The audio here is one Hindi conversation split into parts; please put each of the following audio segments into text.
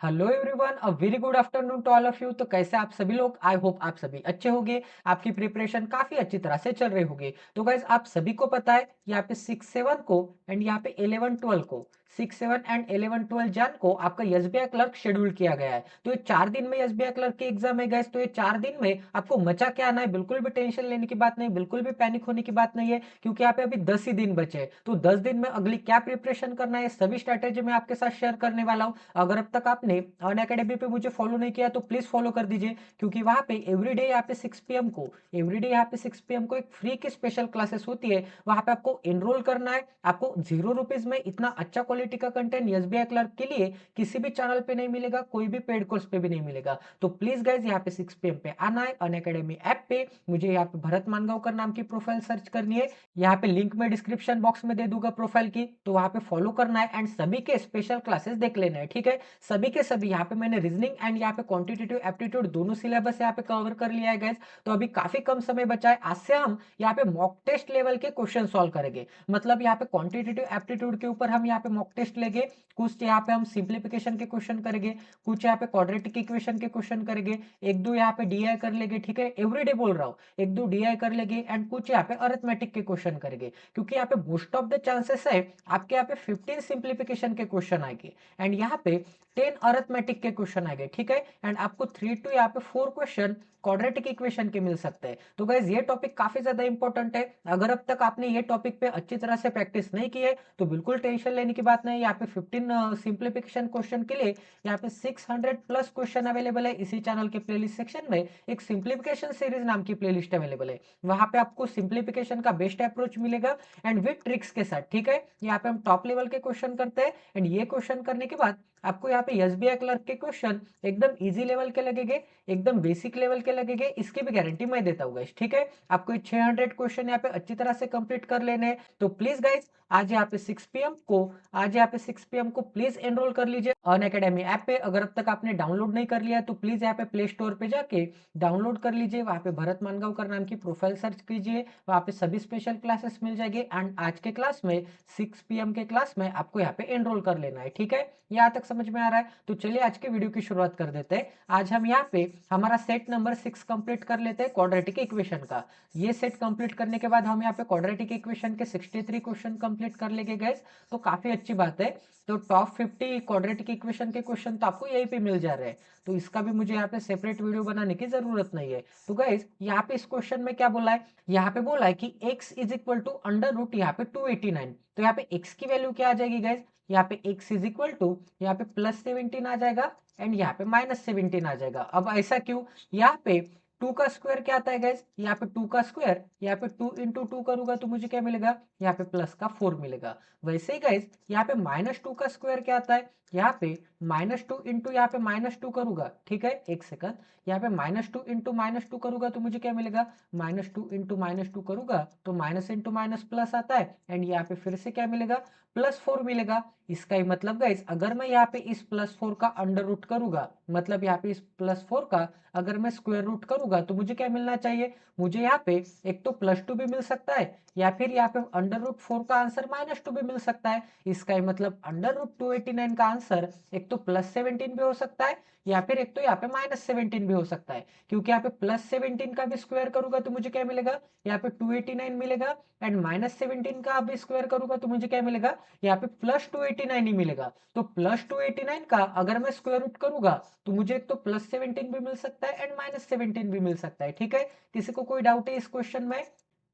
Hello everyone, a very good afternoon to all of you. तो कैसे आप सभी लोग? आई होप आप सभी अच्छे होंगे। आपकी प्रिपरेशन काफी अच्छी तरह से चल रही होगी। तो गाइज आप सभी को पता है यहाँ पे 6-7 को एंड यहाँ पे 11-12 को 6-7 एंड 11-12 जैन को आपका एसबीआई क्लर्क शेड्यूल किया गया है। तो ये 4 दिन में एसबीआई क्लर्क की एग्जाम है गाइज। तो ये 4 दिन में आपको मचा के आना है, बिल्कुल भी टेंशन लेने की बात नहीं, बिल्कुल भी पैनिक होने की बात नहीं है, क्योंकि यहाँ पे अभी 10 ही दिन बचे हैं। तो 10 दिन में अगली क्या प्रिपरेशन करना है, सभी स्ट्रैटेजी मैं आपके साथ शेयर करने वाला हूँ। अगर अब तक आपने अन अकेडमी पे मुझे फॉलो नहीं किया तो प्लीज फॉलो कर दीजिए, क्योंकि वहां पे एवरीडे यहाँ पे 6 PM को एक फ्री की स्पेशल क्लासेस होती है। वहां पे आपको एनरोल करना है। आपको ₹0 में इतना अच्छा क्वालिटी का कंटेंट एसबीआई क्लर्क के लिए किसी भी चैनल पे नहीं मिलेगा, कोई भी पेड कोर्स पे भी नहीं मिलेगा। तो प्लीज गाइज यहाँ पे 6 PM पे आना है। अन अकेडमी ऐप पे मुझे यहाँ पे भरत मानगांवकर नाम की प्रोफाइल सर्च करनी है। यहाँ पे लिंक में डिस्क्रिप्शन बॉक्स में दे दूंगा प्रोफाइल की, तो वहां पे फॉलो करना है एंड सभी के स्पेशल क्लासेस देख लेना है। ठीक है, सभी के सभी यहाँ पे मैंने रीजनिंग एंड यहाँ पे क्वांटिटेटिव एप्टीट्यूड दोनों सिलेबस यहाँ पे कवर कर लिया है गाइस। तो अभी काफी कम समय बचा है। आज से हम यहाँ पे मॉक टेस्ट लेवल के क्वेश्चन सॉल्व करेंगे। मतलब यहाँ पे क्वांटिटेटिव एप्टीट्यूड के ऊपर हम यहाँ पे मॉक टेस्ट लेंगे, कुछ यहाँ पे हम सिंप्लीफिकेशन के क्वेश्चन करेंगे, कुछ यहाँ पे क्वाड्रेटिक इक्वेशन के क्वेश्चन करेंगे, एक दो यहाँ पे डीआई कर लेंगे। ठीक है, एवरीडे बोल रहा हूँ, एक दो डीआई कर लेंगे एंड कुछ यहाँ पे अरिथमेटिक के क्वेश्चन करेंगे, क्योंकि यहाँ पे मोस्ट ऑफ द चांसेस है आपके यहाँ पे 15 सिंप्लीफिकेशन के क्वेश्चन आएंगे एंड यहाँ पे 10 अरिथमेटिक के क्वेश्चन आएंगे। ठीक है, एंड आपको 3 टू यहाँ पे 4 क्वेश्चन क्वाड्रेटिक इक्वेशन के मिल सकते हैं। तो गाइज ये टॉपिक काफी ज्यादा इंपॉर्टेंट है। अगर अब तक आपने ये टॉपिक पे अच्छी तरह से प्रैक्टिस नहीं की है तो बिल्कुल टेंशन लेने की बात नहीं। यहाँ पे 15 सिंप्लीफिकेशन क्वेश्चन के लिए यहाँ पे 600+ क्वेश्चन अवेलेबल है। इसी चैनल के प्लेलिस्ट सेक्शन में एक सिंप्लीफिकेशन सीरीज नाम की प्लेलिस्ट अवेलेबल है। वहां पे आपको सिंप्लीफिकेशन का बेस्ट अप्रोच मिलेगा एंड विद ट्रिक्स के साथ। ठीक है, यहाँ पे हम टॉप लेवल के क्वेश्चन करते हैं एंड ये क्वेश्चन करने के बाद आपको यहाँ पे एसबीआई क्लर्क के क्वेश्चन एकदम इजी लेवल के लगेंगे, एकदम बेसिक लेवल के लगेंगे, इसकी भी गारंटी मैं देता हूँ गाइस। ठीक है, आपको 600 क्वेश्चन यहाँ पे अच्छी तरह से कंप्लीट कर लेने हैं। तो प्लीज गाइस आज यहाँ पे 6 PM को प्लीज एनरोल कर लीजिए अन अकेडमी ऐप पे। अगर अब तक आपने डाउनलोड नहीं कर लिया तो प्लीज यहाँ पे प्ले स्टोर पे जाके डाउनलोड कर लीजिए। वहाँ पे भरत मानगांवकर नाम की प्रोफाइल सर्च कीजिए, वहाँ पे सभी स्पेशल क्लासेस मिल जाएंगे एंड आज के क्लास में 6 PM के क्लास में आपको यहाँ पे एनरोल कर लेना है। ठीक है, यहाँ तक समझ में आ रहा है? तो चलिए आज के वीडियो की शुरुआत कर देते हैं। आज हम यहाँ पे हमारा सेट नंबर 6 कंप्लीट कर लेते हैं क्वाड्रेटिक इक्वेशन का। ये सेट कंप्लीट करने के बाद हम यहाँ पे क्वाड्रेटिक इक्वेशन के 63 क्वेश्चन कंप्लीट कर लेंगे गाइस। तो काफी अच्छी बात है। तो टॉप 50 क्वाड्रेटिक इक्वेशन के क्वेश्चन तो आपको यहीं पे मिल जा रहे हैं। तो इसका भी मुझे यहाँ पे सेपरेट वीडियो बनाने की जरूरत नहीं है। तो गाइस यहाँ पे इस क्वेश्चन में क्या बोला है, यहाँ पे बोला है कि x is equal to under root यहाँ पे 289। तो यहाँ पे x की वैल्यू क्या आ जाएगी गाइस, यहाँ पे x इज इक्वल टू यहाँ पे +17 आ जाएगा एंड यहाँ पे -17 आ जाएगा। अब ऐसा क्यों? यहाँ पे 2 का स्क्वायर क्या आता है गाइस, यहाँ पे 2 का स्क्वायर, यहाँ पे 2 इंटू 2 करूंगा तो मुझे क्या मिलेगा, यहाँ पे प्लस का 4 मिलेगा। वैसे ही गाइस यहाँ पे -2 का स्क्वायर क्या आता है, यहाँ पे -2 इंटू यहाँ पे -2 करूंगा। ठीक है, एक सेकंड, यहाँ पे -2 इंटू -2 करूंगा तो मुझे क्या मिलेगा, -2 इंटू -2 करूंगा तो माइनस इंटू माइनस प्लस आता है एंड यहाँ पे फिर से क्या मिलेगा, +4 मिलेगा। इसका ही मतलब गाइस अगर मैं यहाँ पे इस +4 का अंडर रूट करूंगा, मतलब यहाँ पे इस +4 का अगर मैं स्क्वायर रूट करूंगा तो मुझे क्या मिलना चाहिए, मुझे यहाँ पे एक तो +2 भी मिल सकता है या फिर यहाँ पे अंडर रूट 4 का आंसर -2 भी मिल सकता है। इसका ही मतलब अंडर रूट 289 का आंसर एक तो +17 भी हो सकता है या फिर एक तो यहाँ पे -17 भी हो सकता है, क्योंकि यहाँ पे +17 का भी स्क्वायर करूंगा तो मुझे क्या मिलेगा, यहाँ पे 289 मिलेगा एंड -17 का भी स्क्वायर करूंगा तो मुझे क्या मिलेगा, यहाँ पे +289 ही मिलेगा। तो +289 का अगर मैं स्क्वायर रूट करूंगा तो मुझे एक तो +17 भी मिल सकता है एंड -17 भी मिल सकता है। ठीक है, किसी को कोई डाउट है इस क्वेश्चन में?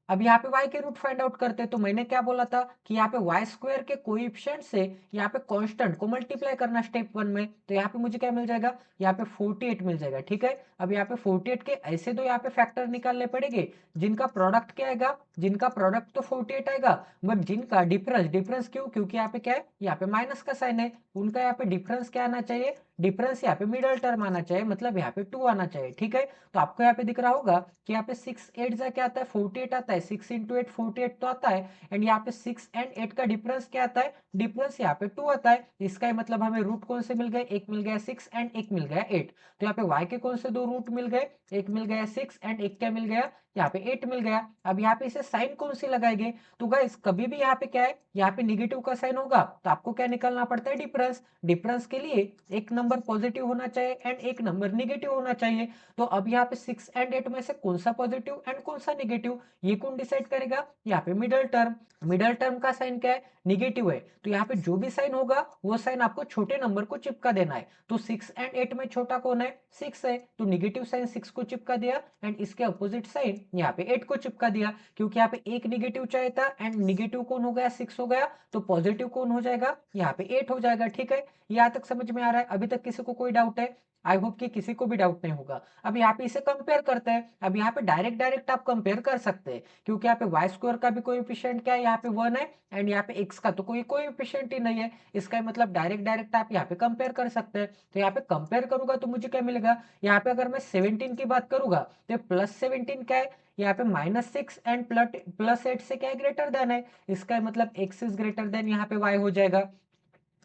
अब यहाँ पे y के रूट फाइंड आउट करते हैं। तो मैंने क्या बोला था कि यहाँ पे वाई स्क्वायर के कोएफिशिएंट से यहाँ पे कांस्टेंट को मल्टीप्लाई करना स्टेप 1 में। तो यहाँ पे मुझे क्या मिल जाएगा, यहाँ पे 48 मिल जाएगा। ठीक है, अब यहाँ पे 48 के ऐसे दो यहाँ पे फैक्टर निकालने पड़ेंगे जिनका प्रोडक्ट क्या आएगा, जिनका प्रोडक्ट तो 48 आएगा, बट जिनका डिफरेंस, डिफरेंस क्यों, क्योंकि यहाँ पे क्या है, यहाँ पे माइनस का साइन है, उनका यहाँ पे डिफरेंस क्या आना चाहिए, डिफरेंस यहाँ पे मिडल टर्म आना चाहिए, मतलब यहाँ पे 2 आना चाहिए। ठीक है, तो आपको यहाँ पे दिख रहा होगा कि यहाँ पे 6 8 जा क्या आता है, 48 आता है, 6 इंटू 8 48 तो आता है एंड यहाँ पे 6 एंड 8 का डिफरेंस क्या आता है, डिफरेंस यहाँ पे 2 आता है। इसका ही मतलब हमें रूट कौन से मिल गए, एक मिल गया 6 एंड एक मिल गया 8। तो यहाँ पे y के कौन से दो रूट मिल गए, एक मिल गया 6 एंड एक क्या मिल गया, यहाँ पे 8 मिल गया। अब यहाँ पे इसे साइन कौन सी लगाएंगे, तो गाइस कभी भी यहाँ पे क्या है, यहाँ पे निगेटिव का साइन होगा तो आपको क्या निकालना पड़ता है, डिफरेंस। डिफरेंस के लिए एक नंबर पॉजिटिव होना चाहिए एंड एक नंबर निगेटिव होना चाहिए। तो अब यहाँ पे 6 एंड 8 में से कौन सा पॉजिटिव एंड कौन सा निगेटिव, ये कौन डिसाइड करेगा, यहाँ पे मिडल टर्म। मिडल टर्म का साइन क्या है, निगेटिव है, तो यहाँ पे जो भी साइन होगा वो साइन आपको छोटे नंबर को चिपका देना है। तो 6 एंड 8 में छोटा कौन है, 6 है, तो निगेटिव साइन 6 को चिपका दिया एंड इसके अपोजिट साइन यहाँ पे 8 को चिपका दिया, क्योंकि यहाँ पे एक निगेटिव चाहिए था एंड निगेटिव कौन हो गया, 6 हो गया, तो पॉजिटिव कौन हो जाएगा, यहाँ पे 8 हो जाएगा। ठीक है, यहाँ तक समझ में आ रहा है, अभी तक किसी को कोई डाउट है, आई होप कि किसी को भी डाउट नहीं होगा। अब यहाँ पे इसे कंपेयर करते हैं। अब यहाँ पे डायरेक्ट डायरेक्ट आप कंपेयर कर सकते हैं, क्योंकि यहाँ पे वाई स्क्वायर का भी कोएफिशिएंट क्या है, यहाँ पे 1 है एंड यहाँ पे एक्स का तो कोई कोएफिशिएंट ही नहीं है। इसका मतलब डायरेक्ट डायरेक्ट आप यहाँ पे कंपेयर कर सकते हैं। तो यहाँ पे कंपेयर करूंगा तो मुझे क्या मिलेगा, यहाँ पे अगर मैं 17 की बात करूंगा तो +17 क्या है, यहाँ पे -6 एंड +8 से क्या है, ग्रेटर देन है। इसका मतलब एक्स इज ग्रेटर देन यहाँ पे वाई हो जाएगा।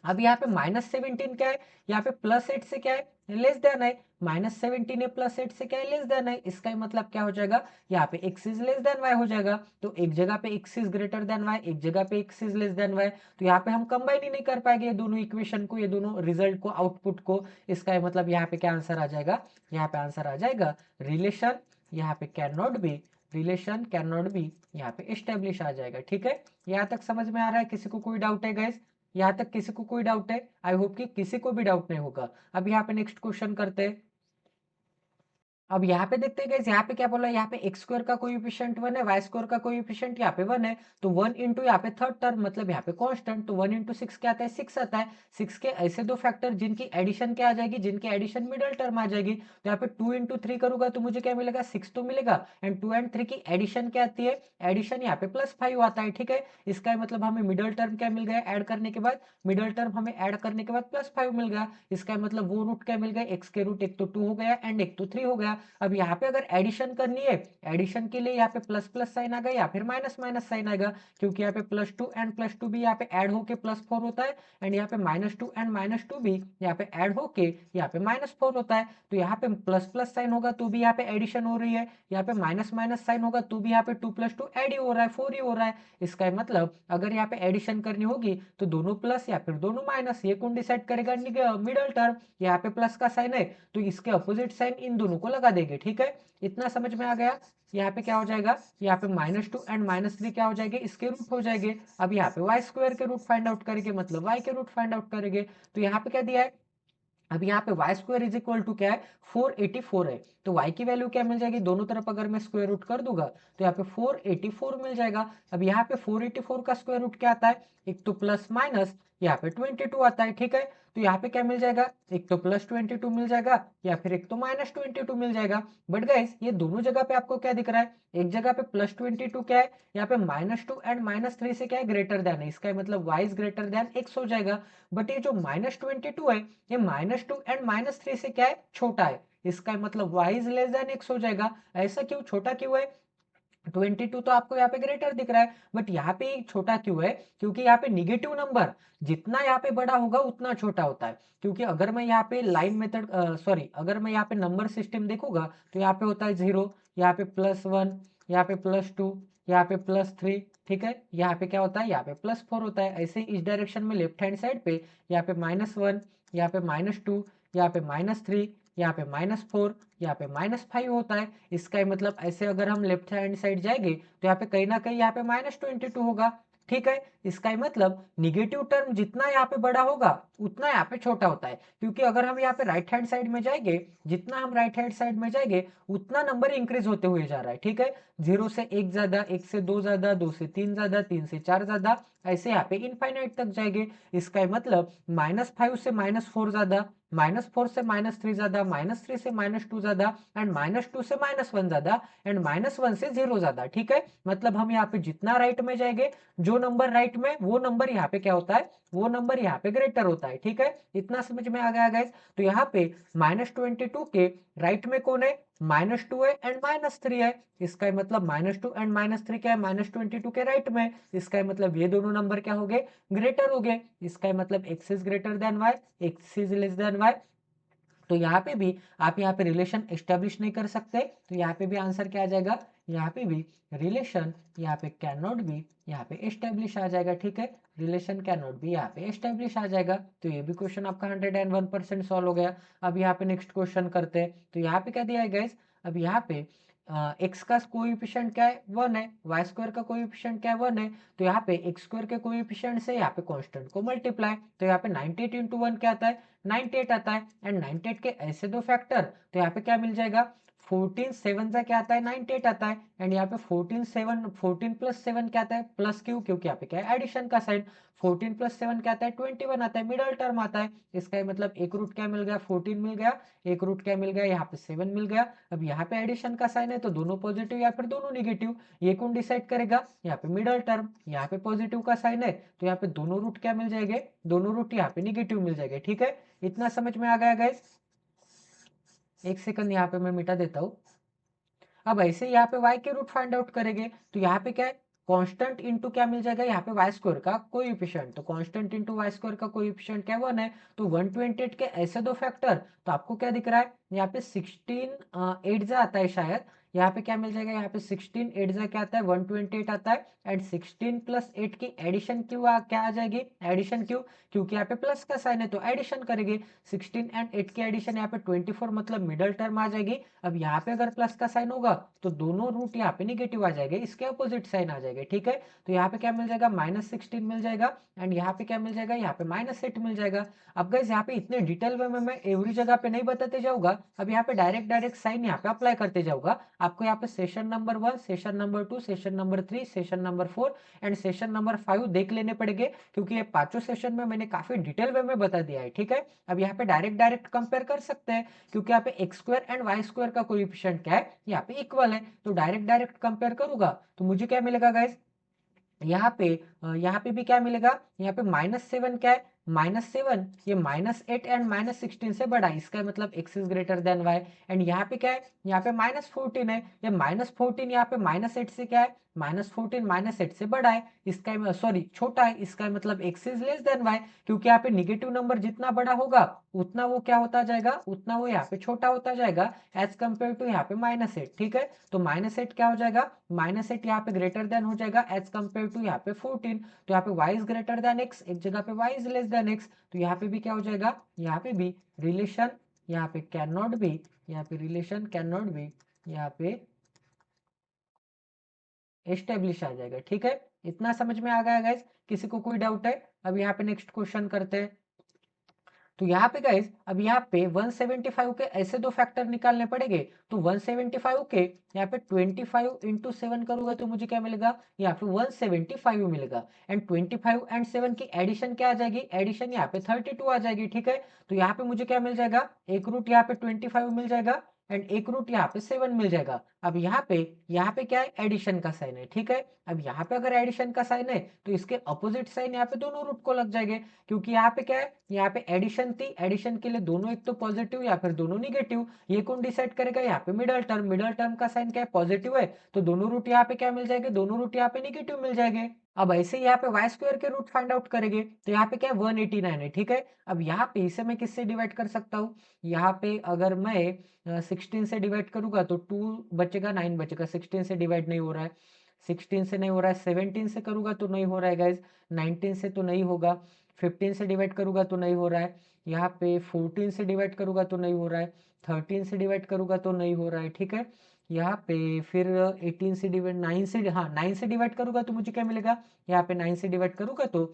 अब यहाँ पे -17 क्या है, यहाँ पे +8 से क्या है, लेस देन है। -17 है +8 से क्या है, लेस देन है। इसका मतलब क्या हो जाएगा, यहाँ पे x is less then y हो जाएगा। तो एक जगह पे x is greater than y, एक जगह पे x is less then y। तो यहाँ पे हम कंबाइन ही नहीं कर पाएंगे ये दोनों इक्वेशन को, ये दोनों रिजल्ट को, आउटपुट को। इसका मतलब यहाँ पे क्या आंसर आ जाएगा, यहाँ पे आंसर आ जाएगा रिलेशन, यहाँ पे can not be, relation can not be, यहाँ पे एस्टेब्लिश आ जाएगा। ठीक है, यहाँ तक समझ में आ रहा है, किसी को कोई डाउट है गाइस, यहाँ तक किसी को कोई डाउट है, आई होप कि किसी को भी डाउट नहीं होगा। अब यहाँ पे नेक्स्ट क्वेश्चन करते हैं। अब यहाँ पे देखते हैं गाइस, यहाँ पे क्या बोला, यहाँ पे एक्स स्क्वायर का कोएफिशिएंट 1 है, वाई स्क्वायर का कोएफिशिएंट यहाँ पे 1 है, तो 1 इंटू यहाँ पे थर्ड टर्म मतलब यहाँ पे कांस्टेंट, तो 1 इंटू 6 क्या आता है, 6 आता है। 6 के ऐसे दो फैक्टर जिनकी एडिशन क्या आ जाएगी, जिनकी एडिशन मिडल टर्म आ जाएगी। तो यहाँ पे 2 इंटू 3 करूंगा तो मुझे क्या मिलेगा, 6 तो मिलेगा एंड 2 एंड 3 की एडिशन क्या आती है, एडिशन यहाँ पे +5 आता है। ठीक है, इसका मतलब हमें मिडल टर्म क्या मिल गया, ऐड करने के बाद, मिडल टर्म हमें ऐड करने के बाद +5 मिल गया। इसका मतलब वो रूट क्या मिल गया, एक्स के रूट एक तो 2 हो गया एंड एक तो 3 हो गया। अब यहाँ पे अगर एडिशन करनी है, एडिशन के लिए यहाँ पे प्लस प्लस साइन आएगा या फिर माइनस माइनस साइन आएगा, क्योंकि यहाँ पे +2 एंड +2 भी यहाँ पे ऐड होके +4 होता है एंड यहाँ पे -2 एंड -2 भी यहाँ पे ऐड होके यहाँ पे -4 होता है। तो यहाँ पे प्लस प्लस साइन होगा तो भी यहाँ पे एडिशन हो रही है, यहाँ पे माइनस माइनस साइन होगा तो भी यहाँ पे 2 + 2 ऐड ही हो रहा है, 4 ही हो रहा है। इसका मतलब अगर यहाँ पे एडिशन करनी होगी तो दोनों प्लस या फिर दोनों माइनस, ये कौन डिसाइड करेगा, मिडल टर्म। यहाँ पे प्लस का साइन है तो इसके अपोजिट साइन इन दोनों को लगा देंगे। ठीक है, इतना समझ में आ गया। यहाँ पे क्या हो जाएगा, यहाँ पे -2 एंड -3 क्या हो जाएंगे, इसके रूट हो जाएंगे। अब यहाँ पे वाई स्क्वायर के रूट फाइंड आउट करेंगे, मतलब वाई के रूट फाइंड आउट करेंगे। तो यहाँ पे क्या दिया है, अब यहाँ पे y square is equal to क्या है, 484 है। तो y की वैल्यू क्या मिल जाएगी, दोनों तरफ अगर मैं स्क्वायर रूट कर दूंगा तो यहाँ पे 484 मिल जाएगा। अब यहाँ पे 484 का स्क्वायर रूट क्या आता है, एक तो प्लस माइनस यहाँ पे 22 आता है। ठीक है, तो यहाँ पे क्या मिल जाएगा, एक तो +22 मिल जाएगा या फिर एक तो -22 मिल जाएगा। बट गाइस ये दोनों जगह पे आपको क्या दिख रहा है, एक जगह पे +22 क्या है, यहाँ पे -2 एंड -3 से क्या है, ग्रेटर देन है। इसका मतलब y is greater than x हो जाएगा। बट ये जो -22 है, ये -2 एंड -3 से क्या है, छोटा है। इसका मतलब y is less then x हो जाएगा। ऐसा क्यों, छोटा क्यों है, 22 तो आपको यहाँ पे ग्रेटर दिख रहा है बट यहाँ पे छोटा क्यों है, क्योंकि यहाँ पे निगेटिव नंबर जितना यहाँ पे बड़ा होगा उतना छोटा होता है। क्योंकि अगर मैं यहाँ पे लाइन मेथड सॉरी अगर मैं यहाँ पे नंबर सिस्टम देखूंगा तो यहाँ पे होता है 0, यहाँ पे +1, यहाँ पे +2, यहाँ पे +3। ठीक है, यहाँ पे क्या होता है, यहाँ पे +4 होता है। ऐसे ही इस डायरेक्शन में लेफ्ट हैंड साइड पे यहाँ पे -1, यहाँ पे -2, यहाँ पे -3, यहाँ पे -4, यहाँ पे -5 होता है। इसका मतलब ऐसे अगर हम लेफ्ट हैंड साइड जाएंगे तो यहाँ पे कहीं ना कहीं यहाँ पे -22 होगा। ठीक है, इसका मतलब निगेटिव टर्म जितना यहाँ पे बड़ा होगा उतना यहाँ पे छोटा होता है। क्योंकि अगर हम यहाँ पे राइट हैंड साइड में जाएंगे, जितना हम राइट हैंड साइड में जाएंगे उतना नंबर इंक्रीज होते हुए जा रहा है। ठीक है, 0 से 1 ज्यादा, 1 से 2 ज्यादा, 2 से 3 ज्यादा, 3 से 4 ज्यादा, ऐसे यहाँ पे इनफाइनाइट तक जाएंगे। इसका मतलब -5 से -4 ज्यादा, -4 से -3 ज्यादा, -3 से -2 ज्यादा एंड -2 से -1 ज्यादा एंड -1 से 0 ज्यादा। ठीक है, मतलब हम यहाँ पे जितना राइट में जाएंगे, जो नंबर राइट में वो नंबर यहाँ पे क्या होता है, वो नंबर यहाँ पे ग्रेटर होता है। ठीक है, इतना समझ में आ गया गाइस। तो यहाँ पे -22 के राइट में कौन है, -2 है एंड -3 है। इसका मतलब -2 एंड -3 क्या है, -22 के राइट में। इसका मतलब ये दोनों नंबर क्या हो गए, ग्रेटर हो गए। इसका मतलब x is greater than y, x is less then y। तो यहाँ पे भी आप यहाँ पे रिलेशन एस्टेब्लिश नहीं कर सकते, तो यहाँ पे भी आंसर क्या आ जाएगा, यहाँ पे भी रिलेशन यहाँ पे कैन नॉट बी यहाँ पे एस्टेब्लिश आ जाएगा। ठीक है, रिलेशन कैन नॉट बी यहाँ पे एस्टेब्लिश आ जाएगा। तो ये भी क्वेश्चन आपका 101% सॉल्व हो गया। अब यहाँ पे नेक्स्ट क्वेश्चन करते हैं। तो यहाँ पे क्या दिया है गाइस, अब यहाँ पे एक्स का कोएफिशिएंट क्या है, 1 है, वाई स्क्वायर का कोएफिशिएंट क्या है, 1 है। तो यहाँ पे एक्स स्क्वायर के कोएफिशिएंट से यहाँ पे कांस्टेंट को मल्टीप्लाई, तो यहाँ पे 98 इंटू 1 क्या आता है, 98 आता है। एंड 98 के ऐसे दो फैक्टर, तो यहाँ पे क्या मिल जाएगा, 14 7 का क्या आता है, 98 आता है। एंड यहाँ पे 14 प्लस 7 क्या आता है, प्लस क्यू, क्योंकि यहाँ पे क्या है एडिशन का साइन। 14 प्लस 7 क्या आता है, 21 आता है, मिडल टर्म आता है। इसका मतलब एक रूट क्या मिल गया, 14 मिल गया, एक रूट क्या मिल गया, यहाँ पे 7 मिल गया। अब यहाँ पे एडिशन का साइन है तो दोनों पॉजिटिव या फिर दोनों निगेटिव, ये कौन डिसाइड करेगा, यहाँ पे मिडल टर्म। यहाँ पे पॉजिटिव का साइन है तो यहाँ पे दोनों रूट क्या मिल जाएंगे, दोनों रूट यहाँ पे निगेटिव मिल जाएंगे। ठीक है, इतना समझ में आ गया गाइस। एक सेकंड यहाँ पे मैं मिटा देता हूँ। अब ऐसे यहाँ पे y के रूट फाइंड आउट करेंगे, तो यहाँ पे क्या है, कांस्टेंट इंटू क्या मिल जाएगा, यहाँ पे वाई स्क्वायर का कोएफिशिएंट, तो कांस्टेंट इंटू वाई स्क्वायर का कोएफिशिएंट क्या 1 है। तो 128 के ऐसे दो फैक्टर, तो आपको क्या दिख रहा है, यहाँ पे 16 8 जा आता है शायद, यहाँ पे क्या मिल जाएगा, यहाँ पे 16 8 जा क्या आता है, 128 आता है। एंड 16 प्लस 8 की एडिशन क्यों क्या आ जाएगी, एडिशन क्यों, क्योंकि यहाँ पे प्लस का साइन है तो एडिशन करेंगे। 16 एंड 8 की एडिशन यहाँ पे 24 मतलब मिडल टर्म आ जाएगी। अब यहाँ पे अगर प्लस का साइन होगा तो दोनों रूट यहाँ पे निगेटिव आ जाएंगे, इसके अपोजिट साइन आ जाएंगे। ठीक है, तो यहाँ पे क्या मिल जाएगा, -16 मिल जाएगा। एंड यहाँ पे क्या मिल जाएगा, यहाँ पे -8 मिल जाएगा। अब गाइस यहाँ पे इतने डिटेल में मैं एवरी जगह पे नहीं बताते जाऊंगा, अब यहाँ पे डायरेक्ट साइन यहाँ पे अप्लाई करते जाऊंगा। आपको यहाँ पे session number 1, session number 2, session number 3, session number 4 and session number 5 देख लेने पड़ेंगे, क्योंकि ये पांचों सेशन में मैंने काफी डिटेल वे में बता दिया है। ठीक है, अब यहाँ पे डायरेक्ट कंपेयर कर सकते हैं, क्योंकि यहाँ पे x square and y square का कोएफिशिएंट क्या है, यहाँ पे इक्वल है। तो डायरेक्ट कंपेयर करूंगा तो मुझे क्या मिलेगा गाइस, यहाँ पे भी क्या मिलेगा, यहाँ पे -7 क्या है, -7 ये -8 एंड -16 से बड़ा है, इसका मतलब x is greater than y। And यहाँ पे क्या है, यहाँ पे -14 है, ये -14 यहाँ पे -8 से क्या है, -14 -8 से बड़ा है, इसका सॉरी छोटा है, इसका मतलब x is less then y। क्योंकि यहाँ पे निगेटिव नंबर जितना बड़ा होगा उतना वो क्या होता जाएगा, उतना वो यहाँ पे छोटा होता जाएगा एज कम्पेयर टू यहाँ पे -8। ठीक है, तो -8 क्या हो जाएगा, -8 यहाँ पे ग्रेटर देन हो जाएगा एज कम्पेयर टू यहाँ पे 14। तो यहाँ पे y is greater than x, एक जगह पे y is less then x, तो यहाँ पे भी क्या हो जाएगा, यहाँ पे भी रिलेशन यहाँ पे कैन नॉट बी, यहाँ पे रिलेशन कैन नॉट बी यहाँ पे एस्टेब्लिश आ जाएगा। ठीक है, इतना समझ में आ गया गाइस, किसी को कोई डाउट है। अब यहाँ पे नेक्स्ट क्वेश्चन करते हैं। तो यहाँ पे गाइस अब यहाँ पे 175 के ऐसे दो फैक्टर निकालने पड़ेंगे। तो 175 के यहाँ पे 25 इंटू 7 करूंगा तो मुझे क्या मिलेगा, यहाँ पे 175 मिलेगा। एंड 25 एंड 7 की एडिशन क्या आ जाएगी, एडिशन यहाँ पे 32 आ जाएगी। ठीक है, तो यहाँ पे मुझे क्या मिल जाएगा, एक रूट यहाँ पे 25 मिल जाएगा एंड एक रूट यहाँ पे 7 मिल जाएगा। अब यहाँ पे क्या है, एडिशन का साइन है। ठीक है, अब यहाँ पे अगर एडिशन का साइन है तो इसके अपोजिट साइन यहाँ पे दोनों रूट को लग जाएंगे, क्योंकि यहाँ पे क्या है, यहाँ पे एडिशन थी, एडिशन के लिए दोनों एक तो पॉजिटिव या फिर दोनों निगेटिव, ये कौन डिसाइड करेगा, यहाँ पे मिडल टर्म का साइन क्या है, पॉजिटिव है, तो दोनों रूट यहाँ पे क्या मिल जाएंगे, दोनों रूट यहाँ पे निगेटिव मिल जाएंगे। अब ऐसे ही यहाँ पे वाई स्क्वायर के रूट फाइंड आउट करेंगे, तो यहाँ पे क्या है 189 है। ठीक है, अब यहाँ पे इसे मैं किससे डिवाइड कर सकता हूँ, यहाँ पे अगर मैं 16 से डिवाइड करूंगा तो 2 बचेगा, 9 बचेगा, 16 से डिवाइड नहीं हो रहा है, 16 से नहीं हो रहा है, 17 से करूंगा तो नहीं हो रहा है गाइज, 19 से तो नहीं होगा, 15 से डिवाइड करूंगा तो नहीं हो रहा है, यहाँ पे 14 से डिवाइड करूंगा तो नहीं हो रहा है, 13 से डिवाइड करूंगा तो नहीं हो रहा है। ठीक है, यहाँ पे फिर 18 से डिवाइड 9 से, हाँ 9 से डिवाइड करूंगा तो मुझे क्या मिलेगा, यहाँ पे 9 से डिवाइड करूंगा तो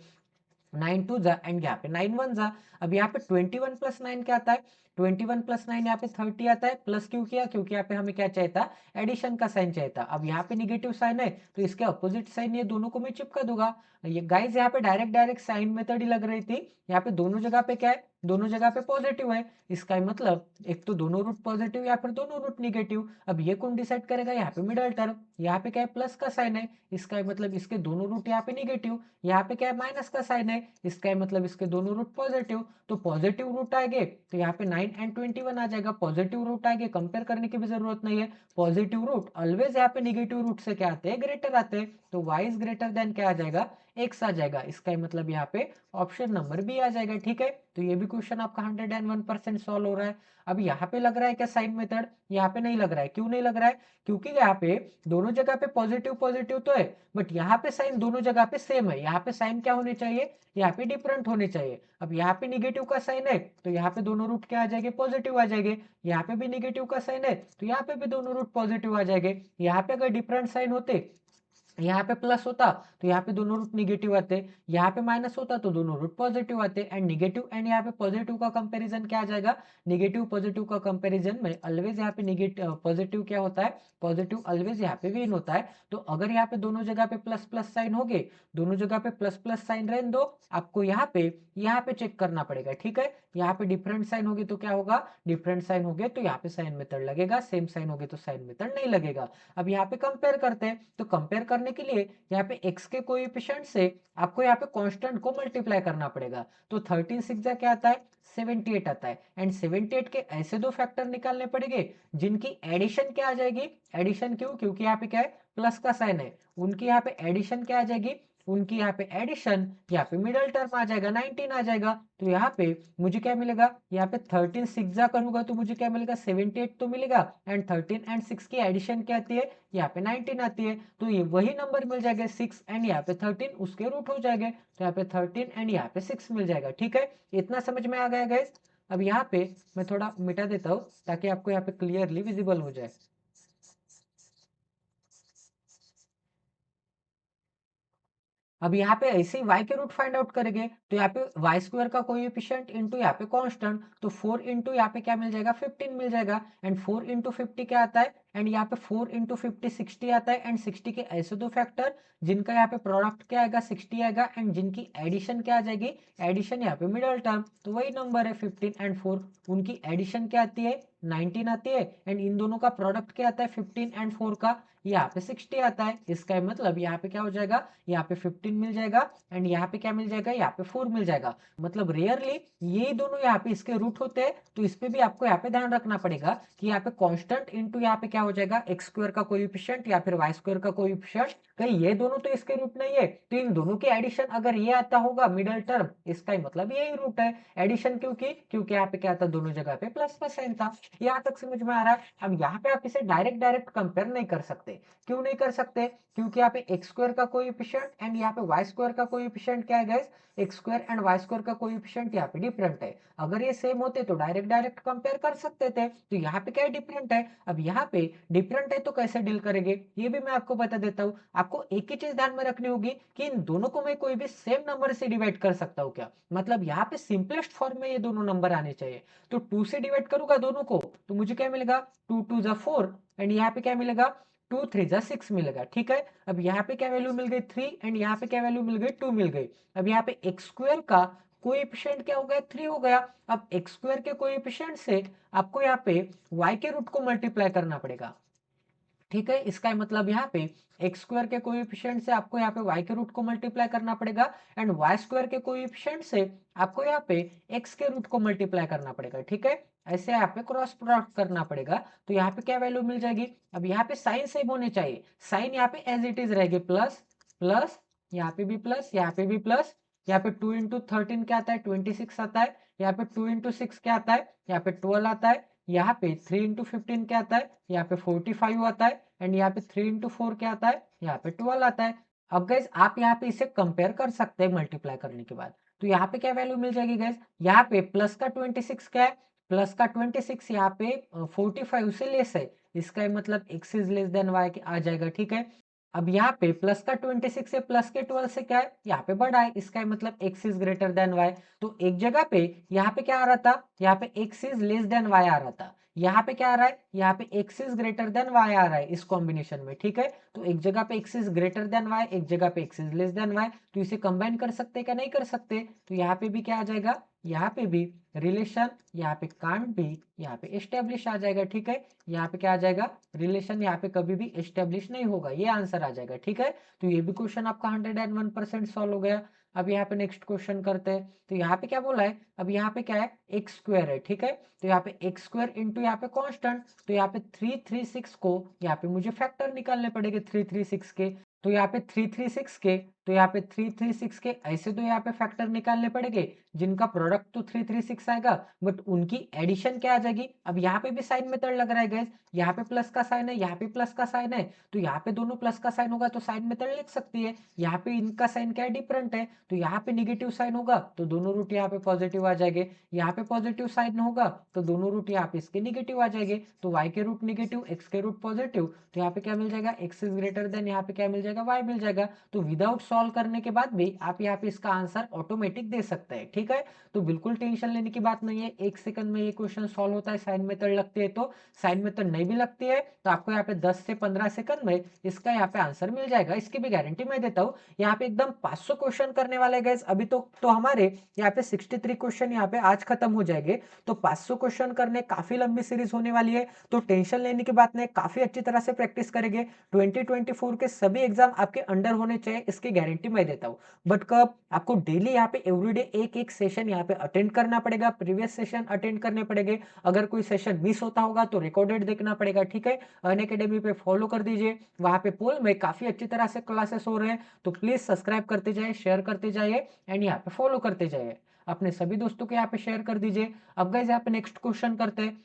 9 टू जा एंड यहाँ पे 9 वन जा। अब यहाँ पे 21 प्लस 9 क्या आता है, 21 प्लस 9 यहाँ पे 30 आता है। प्लस क्यों किया, क्योंकि यहाँ पे हमें क्या चाहिए था, एडिशन का साइन चाहिए था। अब यहाँ पे निगेटिव साइन है तो इसके अपोजिट साइन ये दोनों को मैं चिपका दूंगा। ये गाइस यहाँ पे डायरेक्ट साइन मेथड ही लग रही थी, यहाँ पे दोनों जगह पे क्या है, दोनों जगह पे पॉजिटिव है, इसका मतलब एक तो दोनों रूट पॉजिटिव या फिर दोनों रूट निगेटिव। अब ये कौन डिसाइड करेगा, यहाँ पे मिडल टर्म, यहाँ पे क्या है प्लस का साइन है, इसका मतलब इसके दोनों रूट यहाँ पे निगेटिव, यहाँ पे क्या है माइनस का साइन है, इसका मतलब इसके दोनों रूट पॉजिटिव, तो पॉजिटिव रूट आएंगे तो यहाँ पे 9 एंड 21 आ जाएगा। पॉजिटिव रूट आएंगे, कंपेयर करने की भी जरूरत नहीं है, पॉजिटिव रूट ऑलवेज यहाँ पे निगेटिव रूट से क्या आते हैं, ग्रेटर आते हैं, तो y इज ग्रेटर देन क्या आ जाएगा, x आ जाएगा। इसका मतलब यहाँ पे ऑप्शन नंबर बी आ जाएगा। ठीक है, तो ये भी क्वेश्चन आपका 101% सॉल्व हो रहा है। अब यहाँ पे लग रहा है क्या साइन मेथड? यहाँ पे नहीं लग रहा है। क्यों नहीं लग रहा है? क्योंकि यहाँ पे दोनों जगह पे पॉजिटिव पॉजिटिव तो है, बट यहाँ पे साइन दोनों जगह पे सेम है। यहाँ पे साइन क्या होने चाहिए? यहाँ पे डिफरेंट होने चाहिए। अब यहाँ पे निगेटिव का साइन है तो यहाँ पे दोनों रूट क्या आ जाएंगे? पॉजिटिव आ जाएंगे। यहाँ पे भी निगेटिव का साइन है तो यहाँ पे भी दोनों रूट पॉजिटिव आ जाएंगे। यहाँ पे अगर डिफरेंट साइन होते, यहाँ पे प्लस होता तो यहाँ पे दोनों रूट निगेटिव आते, यहाँ पे माइनस होता तो दोनों रूट पॉजिटिव आते। एंड निगेटिव एंड यहाँ पे पॉजिटिव का कंपैरिजन क्या आ जाएगा? निगेटिव पॉजिटिव का कंपैरिजन में ऑलवेज यहाँ पे निगेटिव पॉजिटिव क्या होता है? पॉजिटिव ऑलवेज यहाँ पे विन होता है। तो अगर यहाँ पे दोनों जगह पे प्लस प्लस साइन हो गए, दोनों जगह पे प्लस प्लस साइन रहने दो, आपको यहाँ पे चेक करना पड़ेगा। ठीक है, यहाँ पे डिफरेंट साइन होगी तो क्या होगा? डिफरेंट साइन हो गए तो यहाँ पे साइन मेथड लगेगा, सेम साइन हो गए तो साइन मेथड नहीं लगेगा। अब यहाँ पे कंपेयर करते हैं, तो कंपेयर करने के लिए यहाँ पे x के कोएफिशिएंट से आपको यहाँ पे कांस्टेंट को मल्टीप्लाई करना पड़ेगा। तो 13 सिक्स क्या आता है? 78 आता है। एंड 78 के ऐसे दो फैक्टर निकालने पड़ेंगे जिनकी एडिशन क्या आ जाएगी? एडिशन क्यों? क्योंकि यहाँ पे क्या है? प्लस का साइन है। उनकी यहाँ पे एडिशन क्या आ जाएगी? उनकी यहाँ पे एडिशन, यहाँ पे मिडल टर्म आ जाएगा, 19 आ जाएगा। तो यहाँ पे मुझे क्या मिलेगा? यहाँ पे 13 सिक्स करूंगा तो मुझे क्या मिलेगा? 78 तो मिलेगा। एंड 13 एंड 6 की एडिशन क्या आती है? यहाँ पे 19 आती है। तो ये वही नंबर मिल जाएगा 6 एंड यहाँ पे 13 उसके रूट हो जाएंगे। तो यहाँ पे 13 एंड यहाँ पे 6 मिल जाएगा। ठीक है, इतना समझ में आ गया गाइस? अब यहाँ पे मैं थोड़ा मिटा देता हूँ ताकि आपको यहाँ पे क्लियरली विजिबल हो जाए। अब यहाँ पे ऐसे ही y के रूट फाइंड आउट करेंगे तो यहाँ पे वाई स्क्वायर का कोएफिशिएंट इंटू यहाँ पे कांस्टेंट, तो 4 इंटू यहाँ पे क्या मिल जाएगा? 15 मिल जाएगा। एंड 4 इंटू 50 क्या आता है? एंड यहाँ पे 4 इंटू 50 60 आता है। एंड 60 के ऐसे दो फैक्टर जिनका यहाँ पे प्रोडक्ट क्या आएगा? 60 आएगा। एंड जिनकी एडिशन क्या आ जाएगी? एडिशन यहाँ पे मिडल टर्म, तो वही नंबर है 15 एंड 4, उनकी एडिशन क्या आती है? 19 आती है। एंड इन दोनों का प्रोडक्ट क्या आता है? 15 एंड 4 का, यहाँ पे 60 आता है। इसका मतलब यहाँ पे क्या हो जाएगा? यहाँ पे 15 मिल जाएगा। एंड यहाँ पे क्या मिल जाएगा? यहाँ पे 4 मिल जाएगा। मतलब रेयरली ये दोनों यहाँ पे इसके रूट होते हैं, तो इस पे भी आपको यहाँ पे ध्यान रखना पड़ेगा कि यहाँ पे कांस्टेंट इंटू यहाँ पे क्या हो जाएगा? एक्स स्क्वायर का कोएफिशिएंट या फिर वाई स्क्वायर का कोएफिशिएंट। कहीं ये दोनों तो इसके रूट नहीं है, तो इन दोनों के एडिशन अगर ये आता होगा मिडल टर्म, इसका ही मतलब यही रूट है। एडिशन क्योंकि यहाँ पे क्या था? दोनों जगह पे प्लस का साइन था। यहाँ तक समझ में आ रहा है? अब यहाँ पे आप इसे डायरेक्ट डायरेक्ट कंपेयर नहीं कर सकते। क्यों नहीं कर सकते? क्योंकि यहाँ पे एक्स स्क्वायर का कोएफिशिएंट एंड यहाँ पे वाई स्क्वायर का कोएफिशिएंट क्या है guys? X square and y square का कोएफिशिएंट यहाँ पे डिफरेंट है। अगर ये सेम होते तो डायरेक्ट डायरेक्ट कंपेयर कर सकते थे। तो यहाँ पे क्या है? डिफरेंट है। अब यहाँ पे डिफरेंट है तो कैसे डील करेंगे ये भी मैं आपको बता देता हूँ। आपको एक ही चीज ध्यान में रखनी होगी कि इन दोनों को मैं कोई भी सेम नंबर से डिवाइड कर सकता हूँ क्या? मतलब यहाँ पे सिंपलेस्ट फॉर्म में ये दोनों नंबर आने चाहिए। तो 2 से डिवाइड करूंगा दोनों को तो मुझे क्या मिलेगा? 2 2 जा 4 एंड यहाँ पे क्या मिलेगा? 2 3 जा 6 मिलेगा। ठीक है, अब यहाँ पे क्या वैल्यू मिल गई? 3 एंड यहाँ पे क्या वैल्यू मिल गई? 2 मिल गई। अब यहाँ पे एक्स स्क्वायर का कोएफिशिएंट क्या हो गया? 3 हो गया। अब एक्स स्क्वायर के कोएफिशिएंट से आपको यहाँ पे y के रूट को मल्टीप्लाई करना पड़ेगा। ठीक है, इसका मतलब यहाँ पे एक्स स्क्वायर के कोएफिशिएंट से आपको यहाँ पे y के रूट को मल्टीप्लाई करना पड़ेगा। एंड वाई स्क्वायर के कोएफिशिएंट से आपको यहाँ पे x के रूट को मल्टीप्लाई करना पड़ेगा। ठीक है, ऐसे यहाँ पे क्रॉस प्रोडक्ट करना पड़ेगा। तो यहाँ पे क्या वैल्यू मिल जाएगी? अब यहाँ पे साइन सेम होने चाहिए। साइन यहाँ पे एज इट इज रहेगी, प्लस प्लस, यहाँ पे भी प्लस, यहाँ पे भी प्लस। यहाँ पे 2 इंटू 13 क्या आता है? 26 आता है। यहाँ पे 2 इंटू 6 क्या आता है? यहाँ पे 12 आता है। यहाँ पे 3 इंटू 15 क्या आता है? यहाँ पे 45 आता है। एंड यहाँ पे 3 इंटू 4 क्या आता है? यहाँ पे 12 आता है। अब गैस आप यहाँ पे इसे कंपेयर कर सकते हैं मल्टीप्लाई करने के बाद। तो यहाँ पे क्या वैल्यू मिल जाएगी गैस? यहाँ पे प्लस का 26 क्या है? प्लस का 26 यहाँ पे 45 से लेस है। इसका मतलब x is less than Y आ जाएगा। ठीक है, अब यहाँ पे प्लस का 26 से प्लस के 12 से क्या है? यहाँ पे बड़ा है। इसका मतलब x is greater than y. तो एक जगह पे यहाँ पे क्या आ रहा था? यहाँ पे x is less than Y आ रहा था। यहाँ पे क्या आ रहा है? यहाँ पे x is greater than Y आ रहा है इस कॉम्बिनेशन में। ठीक है, तो एक जगह पे x is greater than y, एक जगह पे x is less than y. तो इसे कंबाइन कर सकते क्या? नहीं कर सकते। तो यहाँ पे भी क्या आ जाएगा? यहाँ पे भी रिलेशन, यहाँ पे कांट भी, यहाँ पे एस्टेब्लिश आ जाएगा। ठीक है, यहाँ पे क्या आ जाएगा? रिलेशन यहाँ पे कभी भी एस्टेब्लिश नहीं होगा, ये आंसर आ जाएगा। ठीक है, तो ये भी क्वेश्चन आपका 101% सॉल्व हो गया। अब यहाँ पे नेक्स्ट क्वेश्चन करते हैं। तो यहाँ पे क्या बोला है? अब यहाँ पे क्या है? एक्स स्क्वायर है। ठीक है, तो यहाँ पे एक्स स्क्वायर इंटू यहाँ पे कांस्टेंट, तो यहाँ पे 336 को यहाँ पे मुझे फैक्टर निकालने पड़ेंगे 336 के। तो यहाँ पे 336 के तो यहाँ पे 336 के ऐसे तो यहाँ पे फैक्टर निकालने पड़ेंगे जिनका प्रोडक्ट तो 336 आएगा, बट उनकी एडिशन क्या आ जाएगी। अब यहाँ पे भी साइन मेथड लग रहा है गैस, यहाँ पे प्लस का साइन है, यहाँ पे प्लस का साइन है, तो यहाँ पे दोनों प्लस का साइन होगा तो साइन मेथड लिख सकती है। यहाँ पे इनका साइन क्या है, डिफरेंट है, तो यहाँ पे निगेटिव साइन होगा तो दोनों रूट यहाँ पे पॉजिटिव आ जाएंगे। यहाँ पे पॉजिटिव साइन होगा तो दोनों रूट यहाँ पे इसके निगेटिव आ जाएंगे, तो y के रूट निगेटिव, x के रूट पॉजिटिव, तो यहाँ पे क्या मिल जाएगा, x इज ग्रेटर देन यहाँ पे क्या मिल जाएगा, y मिल जाएगा। तो विदाउट सॉल्व करने के बाद भी आप यहाँ पे इसका आंसर ऑटोमेटिक दे सकते हैं। ठीक है, तो बिल्कुल टेंशन लेने की बात नहीं है, 1 सेकंड में ये क्वेश्चन सॉल्व होता है। साइन मेथड लगती है तो, साइन मेथड नहीं भी लगती है तो आपको यहाँ पे 10 से 15 सेकंड में इसका यहाँ पे आंसर मिल जाएगा। इसकी भी गारंटी मैं देता हूँ। यहाँ पे एकदम 500 क्वेश्चन करने वाले गए अभी तो हमारे यहाँ पे 63 क्वेश्चन यहाँ पे आज खत्म हो जाएंगे, तो 500 क्वेश्चन करने काफी लंबी सीरीज होने वाली है, तो टेंशन लेने की बात नहीं, काफी अच्छी तरह से प्रैक्टिस करेंगे। 2024 के सभी एग्जाम आपके अंडर होने चाहिए, इसकी गारंटी मैं देता हूँ। बट कब, आपको डेली यहाँ पे एवरीडे एक एक सेशन यहाँ पे अटेंड करना पड़ेगा, प्रीवियस सेशन अटेंड करने पड़ेंगे। अगर कोई सेशन मिस होता होगा तो रिकॉर्डेड देखना पड़ेगा। ठीक है, अनअकैडमी पे फॉलो कर दीजिए, वहां पे पोल में काफी अच्छी तरह से क्लासेस हो रहे हैं, तो प्लीज सब्सक्राइब करते जाइए, शेयर करते जाइए एंड यहाँ पे फॉलो करते जाइए, अपने सभी दोस्तों को यहाँ पे शेयर कर दीजिए। अब गाइस यहाँ पे नेक्स्ट क्वेश्चन करते हैं।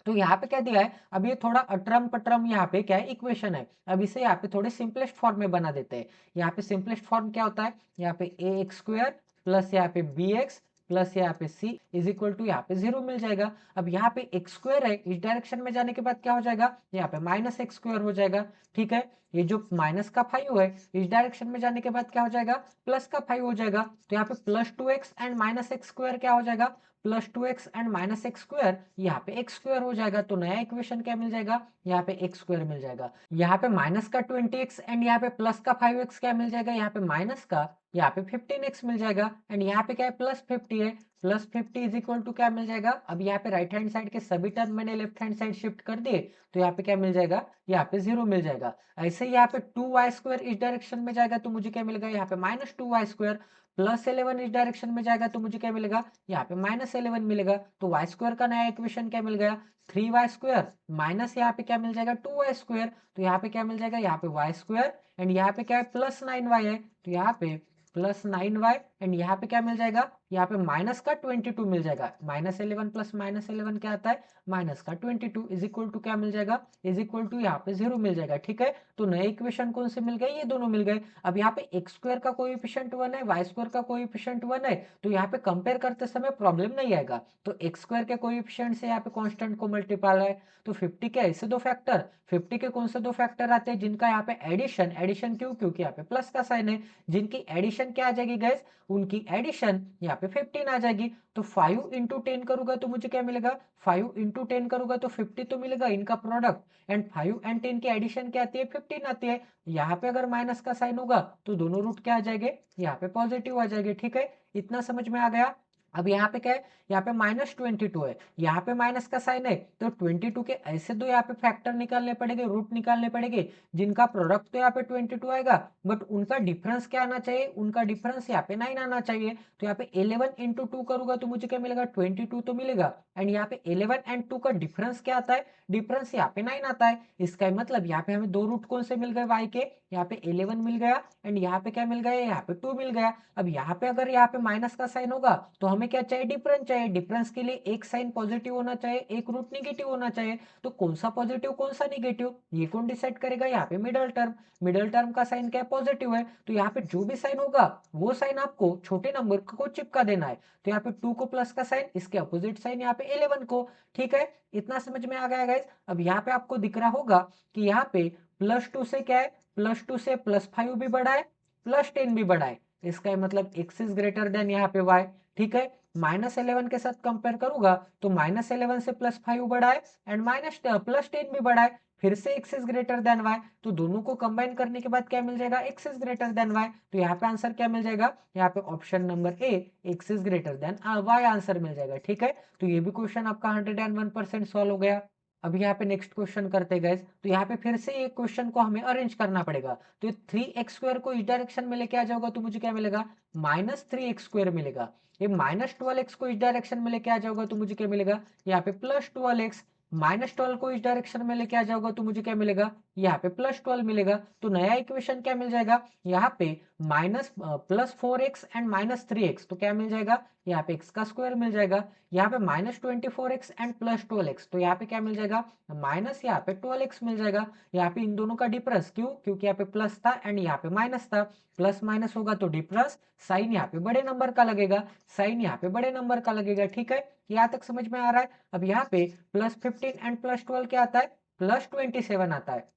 तो यहाँ पे क्या दिया है, अब ये थोड़ा अटरम पटरम यहाँ पे क्या है, इक्वेशन है। अब इसे यहाँ पे थोड़े सिंपलेस्ट फॉर्म में बना देते हैं। यहाँ पे सिंपलेस्ट फॉर्म क्या होता है, यहाँ पे ए एक्स स्क्वायर प्लस यहाँ पे बी एक्स प्लस यहाँ पे सी इज इक्वल टू यहाँ पे 0 मिल जाएगा। अब यहाँ पे एक्स स्क्वायर है, इस डायरेक्शन में जाने के बाद क्या हो जाएगा, यहाँ पे माइनस एक्स स्क्वायर हो जाएगा। ठीक है, ये जो माइनस का 5 है, इस डायरेक्शन में जाने के बाद क्या हो जाएगा, प्लस का 5 हो जाएगा। तो यहाँ पे plus 2x and minus x square क्या हो जाएगा, plus 2x and minus x square, यहाँ पे एक्स स्क्वायर हो जाएगा। तो नया इक्वेशन क्या मिल जाएगा, यहाँ पे एक्स स्क्वायर मिल जाएगा। यहाँ पे माइनस का 20x एंड यहाँ पे प्लस का 5x क्या मिल जाएगा, यहाँ पे माइनस का, यहाँ पे 15x मिल जाएगा एंड यहाँ पे क्या है, प्लस 50 है। प्लस 50 इज इक्वल टू क्या मिल जाएगा, अब यहाँ पे राइट हैंड साइड के सभी टर्म मैंने लेफ्ट हैंड साइड शिफ्ट कर दिए, तो यहाँ पे क्या मिल जाएगा, यहाँ पे 0 मिल जाएगा। ऐसे ही यहाँ पे 2y स्क्वायर इस डायरेक्शन में जाएगा तो मुझे क्या मिलेगा, यहाँ पे माइनस 2y स्क्वायर, प्लस 11 इस डायरेक्शन में जाएगा तो मुझे क्या मिलेगा, यहाँ पे माइनस 11 मिलेगा। तो वाई स्क्वायर का नया इक्वेशन क्या मिल गया, 3y स्क्वायर माइनस यहाँ पे क्या मिल जाएगा, 2y स्क्वायर, तो यहाँ पे क्या मिल जाएगा, यहाँ पे वाई स्क्वायर एंड यहाँ पे क्या है, प्लस 9y है, तो यहाँ पे प्लस 9y एंड यहाँ पे क्या मिल जाएगा, यहाँ पे माइनस का 22 मिल जाएगा। माइनस 11 प्लस माइनस 11 क्या आता है, माइनस का 22 इज इक्वल टू क्या मिल जाएगा, इज इक्वल टू यहाँ पे 0 मिल जाएगा। ठीक है, तो नए इक्वेशन कौन से मिल गए, ये दोनों मिल गए। अब यहाँ पे एक्स स्क्वायर का कोएफिशिएंट 1 है, वाई स्क्वायर का कोएफिशिएंट 1 है, तो यहाँ पे कंपेयर करते समय प्रॉब्लम नहीं आएगा। तो एक्स स्क्वायर के कोएफिशिएंट से यहाँ पे कांस्टेंट को मल्टीप्लाई है, तो 50 के ऐसे दो फैक्टर, 50 के कौन से दो फैक्टर आते हैं जिनका यहाँ पे एडिशन, एडिशन क्यों, क्योंकि यहाँ पे प्लस का साइन है, जिनकी एडिशन क्या आ जाएगी गाइस, उनकी एडिशन यहाँ पे 15 आ जाएगी। तो 5 इंटू 10 करूंगा तो मुझे क्या मिलेगा, 5 इंटू 10 करूंगा तो 50 तो मिलेगा इनका प्रोडक्ट, एंड 5 एंड 10 की एडिशन क्या आती है, 15 आती है। यहाँ पे अगर माइनस का साइन होगा तो दोनों रूट क्या आ जाएंगे, यहाँ पे पॉजिटिव आ जाएंगे। ठीक है, इतना समझ में आ गया। अब यहाँ पे क्या है, यहाँ पे -22 है, यहाँ पे माइनस का साइन है, तो 22 के ऐसे दो यहाँ पे फैक्टर निकालने पड़ेंगे, रूट निकालने पड़ेंगे, जिनका प्रोडक्ट तो यहाँ पे 22 आएगा, बट उनका डिफरेंस क्या आना चाहिए, उनका डिफरेंस यहाँ पे 9 आना चाहिए। तो यहाँ पे 11 इंटू 2 करूंगा तो मुझे क्या मिलेगा, 22 तो मिलेगा, एंड यहाँ पे 11 एंड 2 का डिफरेंस क्या आता है, डिफरेंस यहाँ पे 9 आता है। इसका मतलब यहाँ पे हमें दो रूट कौन से मिल गए y के, यहाँ पे 11 मिल गया एंड यहाँ पे क्या मिल गया, यहाँ पे 2 मिल गया। अब यहाँ पे अगर यहाँ पे माइनस का साइन होगा तो हमें क्या चाहिए, डिफरेंस चाहिए। डिफरेंस के लिए एक साइन पॉजिटिव होना चाहिए, एक रूट निगेटिव होना चाहिए। तो कौन सा पॉजिटिव कौन सा निगेटिव, ये कौन डिसाइड करेगा, यहाँ पे मिडल टर्म, मिडल टर्म का साइन क्या है, पॉजिटिव है, तो यहाँ पे जो भी साइन होगा वो साइन आपको छोटे नंबर को चिपका देना है। तो यहाँ पे 2 को प्लस का साइन, इसके अपोजिट साइन यहाँ पे 11 को। ठीक है, इतना समझ में आ गया गाइस। अब यहाँ पे आपको दिख रहा होगा कि यहाँ पे +2 से क्या है, +2 से +5 भी बड़ा है, +10 भी बड़ा है। इसका मतलब x इज ग्रेटर देन यहाँ पे y। ठीक है, -11 के साथ कंपेयर करूंगा तो -11 से +5 बड़ा है एंड +10 भी बड़ा है। फिर से x is greater than y, तो दोनों को कंबाइन करने के बाद क्या मिल जाएगा, x is greater than y। तो यहाँ पे आंसर क्या मिल जाएगा, यहाँ पे option number A, x is greater than y answer मिल जाएगा। ठीक है, तो ये भी क्वेश्चन आपका 101% सॉल्व हो गया। अब यहाँ पे नेक्स्ट क्वेश्चन करते हैं गाइस। तो यहाँ पे फिर से एक क्वेश्चन को हमें अरेंज करना पड़ेगा। तो 3x² को इस डायरेक्शन में लेके आ जाओगा तो मुझे क्या मिलेगा, -3x² मिलेगा। ये -12x को इस डायरेक्शन में लेके आ जाओगा तो मुझे क्या मिलेगा, यहाँ पे +12x। -12 को इस डायरेक्शन में लेके आ जाओगे तो मुझे क्या मिलेगा, यहाँ पे +12 मिलेगा। तो नया इक्वेशन क्या मिल जाएगा, यहाँ पे +4x एंड -3x, तो क्या मिल जाएगा, यहाँ पे x का स्क्वायर मिल जाएगा। यहाँ पे -24x एंड +12x, तो यहाँ पे क्या मिल जाएगा, माइनस यहाँ पे 12x मिल जाएगा। यहाँ पे इन दोनों का डिफरेंस, क्यों, क्योंकि यहाँ पे प्लस था एंड यहाँ पे माइनस था, प्लस माइनस होगा तो डिफरेंस, साइन यहाँ पे बड़े नंबर का लगेगा, साइन यहाँ पे बड़े नंबर का लगेगा। ठीक है, यहाँ तक समझ में आ रहा है। अब यहाँ पे +15 एंड +12 क्या आता है, +27 आता है।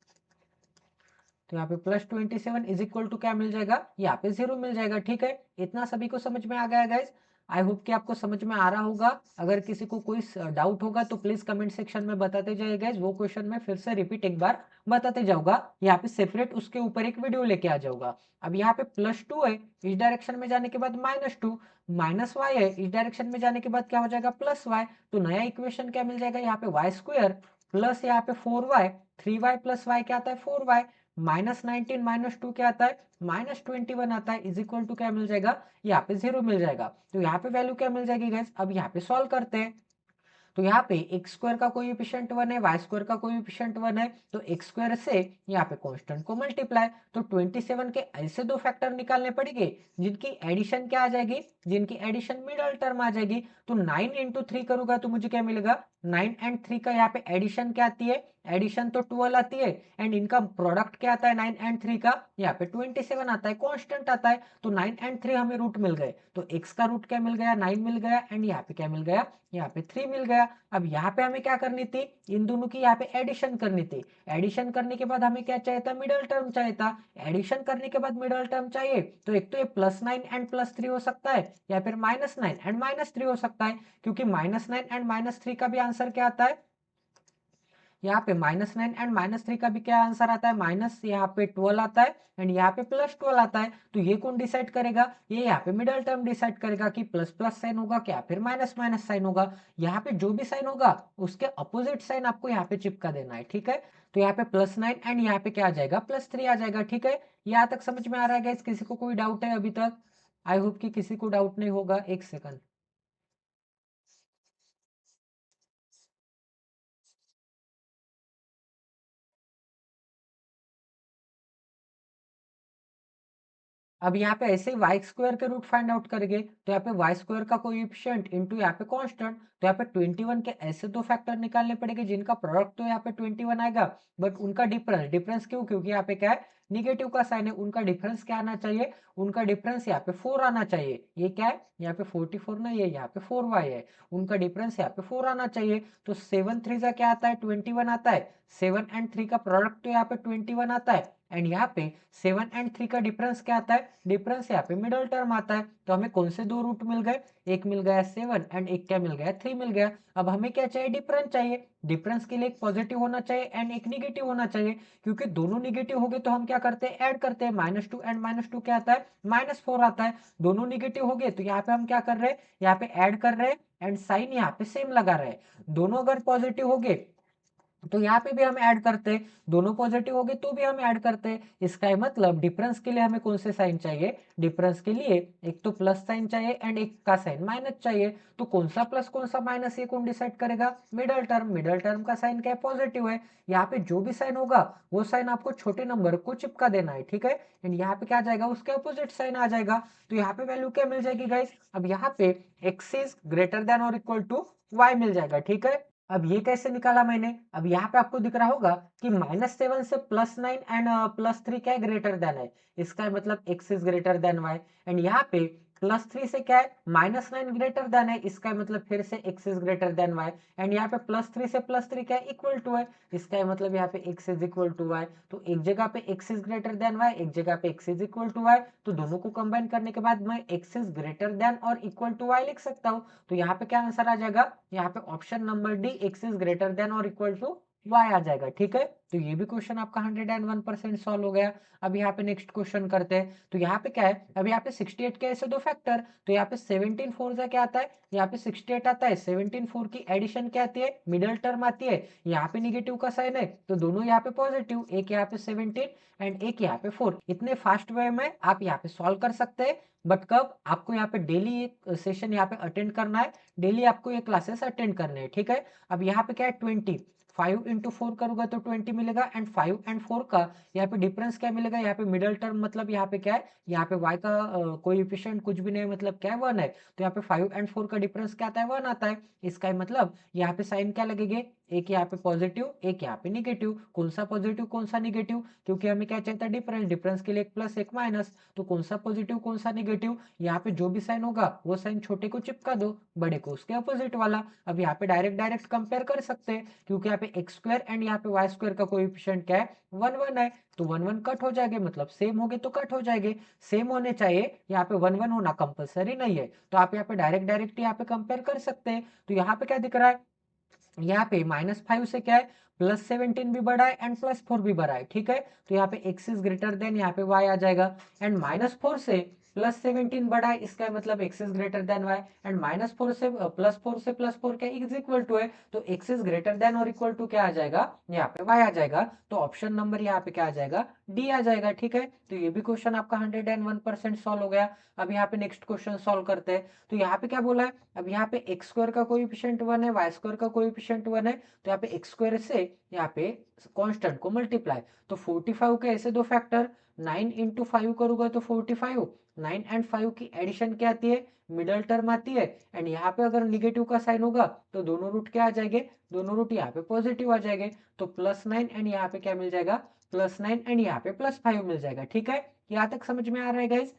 तो यहाँ पे +27 इज इक्वल टू क्या मिल जाएगा, यहाँ पे 0 मिल जाएगा। ठीक है, इतना सभी को समझ में आ गया गाइज। आई होप कि आपको समझ में आ रहा होगा। अगर किसी को कोई डाउट होगा तो प्लीज कमेंट सेक्शन में बताते जाइए गाइज। वो क्वेश्चन में फिर से रिपीट एक बार बताते जाऊंगा, यहाँ पे सेपरेट उसके ऊपर एक वीडियो लेके आ जाऊंगा। अब यहाँ पे +2 है, इस डायरेक्शन में जाने के बाद -2, -y है, इस डायरेक्शन में जाने के बाद क्या हो जाएगा, +y। तो नया इक्वेशन क्या मिल जाएगा, यहाँ पे y² प्लस यहाँ पे 4y, 3y प्लस y क्या आता है, 4y, -19 -2 क्या आता है, -21 आता है, इज इक्वल टू क्या मिल जाएगा, यहाँ पे 0 मिल जाएगा। तो यहाँ पे वैल्यू क्या मिल जाएगी गाइस, अब यहाँ पे सॉल्व करते हैं। तो यहाँ पे एक्स स्क्वायर का कोएफिशिएंट 1 है, वाई स्क्वायर का कोएफिशिएंट 1 है, तो एक्स स्क्वायर से यहाँ पे कांस्टेंट को मल्टीप्लाई, तो 27 के ऐसे दो फैक्टर निकालने पड़ेंगे जिनकी एडिशन क्या आ जाएगी, जिनकी एडिशन मिडल टर्म आ जाएगी। तो 9 इंटू 3 करूंगा तो मुझे क्या मिलेगा, 9 एंड 3 का यहाँ पे एडिशन क्या आती है, एडिशन तो 12 आती है, एंड इनका प्रोडक्ट क्या आता है 9 एंड 3 का, यहाँ पे 27 आता है, कांस्टेंट आता है। तो 9 एंड 3 हमें रूट मिल गए, तो x का रूट क्या मिल गया, 9 मिल गया, एंड यहाँ पे क्या मिल गया, यहाँ पे 3 मिल गया। अब यहाँ पे हमें क्या करनी थी, इन दोनों की यहाँ पे एडिशन करनी थी। एडिशन करने के बाद हमें क्या चाहिए था, मिडल टर्म चाहिए था। एडिशन करने के बाद मिडल टर्म चाहिए, तो एक तो ये +9 एंड +3 हो सकता है, या फिर -9 एंड -3 हो सकता है, क्योंकि -9 एंड -3 का भी आंसर क्या आता है, यहाँ पे -9 एंड -3 का भी क्या आंसर आता है, माइनस यहाँ पे 12 आता है, एंड यहाँ पे +12 आता है। तो ये कौन डिसाइड करेगा, ये यहाँ पे मिडल टर्म डिसाइड करेगा कि प्लस प्लस साइन होगा क्या, फिर माइनस माइनस साइन होगा। यहाँ पे जो भी साइन होगा उसके अपोजिट साइन आपको यहाँ पे चिपका देना है। ठीक है, तो यहाँ पे +9 एंड यहाँ पे क्या आ जाएगा, +3 आ जाएगा। ठीक है, यहाँ तक समझ में आ रहा है गाइस, किसी को कोई डाउट है अभी तक, आई होप कि किसी को डाउट नहीं होगा। एक सेकंड। अब यहाँ पे ऐसे ही वाई स्क्वायर के रूट फाइंड आउट करेंगे, तो यहाँ पे वाई स्क्वायर का कोएफिशिएंट इनटू यहाँ पे कांस्टेंट, तो यहाँ पे 21 के ऐसे दो फैक्टर निकालने पड़ेंगे जिनका प्रोडक्ट तो यहाँ पे 21 आएगा, बट उनका डिफरेंस, डिफरेंस क्यों, क्योंकि यहाँ पे क्या है, निगेटिव का साइन है, उनका डिफरेंस क्या आना चाहिए, उनका डिफरेंस यहाँ पे 4 आना चाहिए। ये क्या है, यहाँ पे 44 नहीं है, यहाँ पे 4y है, उनका डिफरेंस यहाँ पे 4 आना चाहिए। तो 7 3 का क्या आता है, 21 आता है, 7 एंड 3 का प्रोडक्ट तो यहाँ पे 21 आता है, एंड यहाँ पे 7 एंड 3 का डिफरेंस क्या आता है, डिफरेंस यहाँ पे मिडल टर्म आता है। तो हमें कौन से दो रूट मिल गए, एक मिल गया 7 एंड एक क्या मिल गया, 3 मिल गया। अब हमें क्या चाहिए, डिफरेंस चाहिए। डिफरेंस के लिए एक पॉजिटिव होना चाहिए एंड एक निगेटिव होना चाहिए, क्योंकि दोनों निगेटिव हो गए तो हम क्या करते हैं, ऐड करते हैं। -2 एंड -2 क्या आता है, -4 आता है। दोनों निगेटिव हो गए तो यहाँ पे हम क्या कर रहे हैं, यहाँ पे ऐड कर रहे हैं, एंड साइन यहाँ पे सेम लगा रहे हैं। दोनों अगर पॉजिटिव हो गए तो यहाँ पे भी हम ऐड करते हैं, दोनों पॉजिटिव हो गए तो भी हम ऐड करते हैं। इसका मतलब डिफरेंस के लिए हमें कौन से साइन चाहिए, डिफरेंस के लिए एक तो प्लस साइन चाहिए एंड एक का साइन माइनस चाहिए। तो कौन सा प्लस कौन सा माइनस ये कौन डिसाइड करेगा, मिडल टर्म। मिडल टर्म का साइन क्या है, पॉजिटिव है। यहाँ पे जो भी साइन होगा वो साइन आपको छोटे नंबर को चिपका देना है। ठीक है, एंड यहाँ पे क्या आ जाएगा, उसके अपोजिट साइन आ जाएगा। तो यहाँ पे वैल्यू क्या मिल जाएगी गाइस, अब यहाँ पे x इज ग्रेटर देन और इक्वल टू y मिल जाएगा। ठीक है, अब ये कैसे निकाला मैंने, अब यहाँ पे आपको दिख रहा होगा कि -7 से +9 एंड +3 क्या है, ग्रेटर देन है। इसका मतलब x is greater than y, and यहाँ पे +3 से क्या है, -9 ग्रेटर देन है। इसका मतलब फिर से x is greater than y, and यहाँ पे +3 से +3 क्या है, इक्वल टू है। इसका मतलब यहाँ पे x is equal to y। तो एक जगह पे x is greater than y, एक जगह पे x is equal to y, तो दोनों को कंबाइन करने के बाद मैं x इज ग्रेटर देन और इक्वल टू y लिख सकता हूँ। तो यहाँ पे क्या आंसर आ जाएगा, यहाँ पे option number D, x is greater then और इक्वल टू y आ जाएगा। ठीक है, तो ये भी क्वेश्चन आपका 101% सॉल्व हो गया। अब यहाँ पे नेक्स्ट क्वेश्चन करते हैं। तो यहाँ पे क्या है, अब यहाँ पे 68 के ऐसे दो फैक्टर, तो यहाँ पे 17 4 जा क्या आता है, यहाँ पे 68 आता है, 17 4 की एडिशन क्या आती है, मिडल टर्म आती है, यहाँ पे निगेटिव का साइन है तो दोनों यहाँ पे पॉजिटिव, एक यहाँ पे 17 एंड एक यहाँ पे 4। इतने फास्ट वे में आप यहाँ पे सॉल्व कर सकते हैं। बट कब, आपको यहाँ पे डेली एक सेशन यहाँ पे अटेंड करना है, डेली आपको ये क्लासेस अटेंड करने हैं, ठीक है। अब यहाँ पे क्या है 20, 5 इंटू 4 करूंगा तो 20 मिलेगा एंड 5 एंड 4 का यहाँ पे डिफरेंस क्या मिलेगा, यहाँ पे मिडल टर्म मतलब यहाँ पे क्या है, यहाँ पे y का कोएफिशिएंट कुछ भी नहीं, मतलब क्या है 1 है, तो यहाँ पे 5 एंड 4 का डिफरेंस क्या आता है, 1 आता है। इसका मतलब यहाँ पे साइन क्या लगेंगे, एक यहाँ पे पॉजिटिव एक यहाँ पे निगेटिव, कौन सा पॉजिटिव कौन सा निगेटिव, क्योंकि हमें क्या चाहिए था डिफरेंस, डिफरेंस के लिए एक प्लस एक माइनस, तो कौन सा पॉजिटिव कौन सा निगेटिव, यहाँ पे जो भी साइन होगा वो साइन छोटे को चिपका दो, बड़े को उसके अपोजिट वाला। अब यहाँ पे डायरेक्ट डायरेक्ट कंपेयर कर सकते हैं, क्योंकि यहाँ पे एक्स स्क्वायर एंड यहाँ पे वाई स्क्वायर का कोएफिशिएंट क्या है, 1 1 है, तो 1 1 कट हो जाएंगे, मतलब सेम हो गए तो कट हो जाएंगे, सेम होने चाहिए, यहाँ पे 1 1 होना कंपलसरी नहीं है, तो आप यहाँ पे डायरेक्ट डायरेक्ट यहाँ पे कंपेयर कर सकते हैं। तो यहाँ पे क्या दिख रहा है, यहाँ पे -5 से क्या है, +17 भी बड़ा है एंड +4 भी बड़ा है, ठीक है। तो यहाँ पे x इज ग्रेटर देन यहाँ पे y आ जाएगा, एंड -4 से +17 बड़ा है, इसका मतलब x is greater than y, and -4 से +4 क्या इज इक्वल टू है, तो x इज ग्रेटर देन और इक्वल टू क्या आ जाएगा, यहाँ पे y आ जाएगा, तो ऑप्शन नंबर यहाँ पे क्या आ जाएगा, डी आ जाएगा, ठीक है। तो ये भी क्वेश्चन आपका 101% सॉल्व हो गया। अब यहाँ पे नेक्स्ट क्वेश्चन सॉल्व करते हैं। तो यहाँ पे क्या बोला है, अब यहाँ पे एक्स स्क्वायर का कोएफिशिएंट 1 है, वाई स्क्वायर का कोएफिशिएंट 1 है, तो यहाँ पे एक्स स्क्वायर से यहाँ पे कांस्टेंट को मल्टीप्लाई, तो 45 के ऐसे दो फैक्टर, 9 इंटू 5 करूंगा तो 45, 9 एंड 5 की एडिशन क्या आती है, मिडल टर्म आती है, एंड यहाँ पे अगर निगेटिव का साइन होगा तो दोनों रूट क्या आ जाएंगे, दोनों रूट यहाँ पे पॉजिटिव आ जाएंगे, तो +9 एंड यहाँ पे क्या मिल जाएगा, +9 एंड यहाँ पे +5 मिल जाएगा, ठीक है। यहाँ तक समझ में आ रहा है गाइज।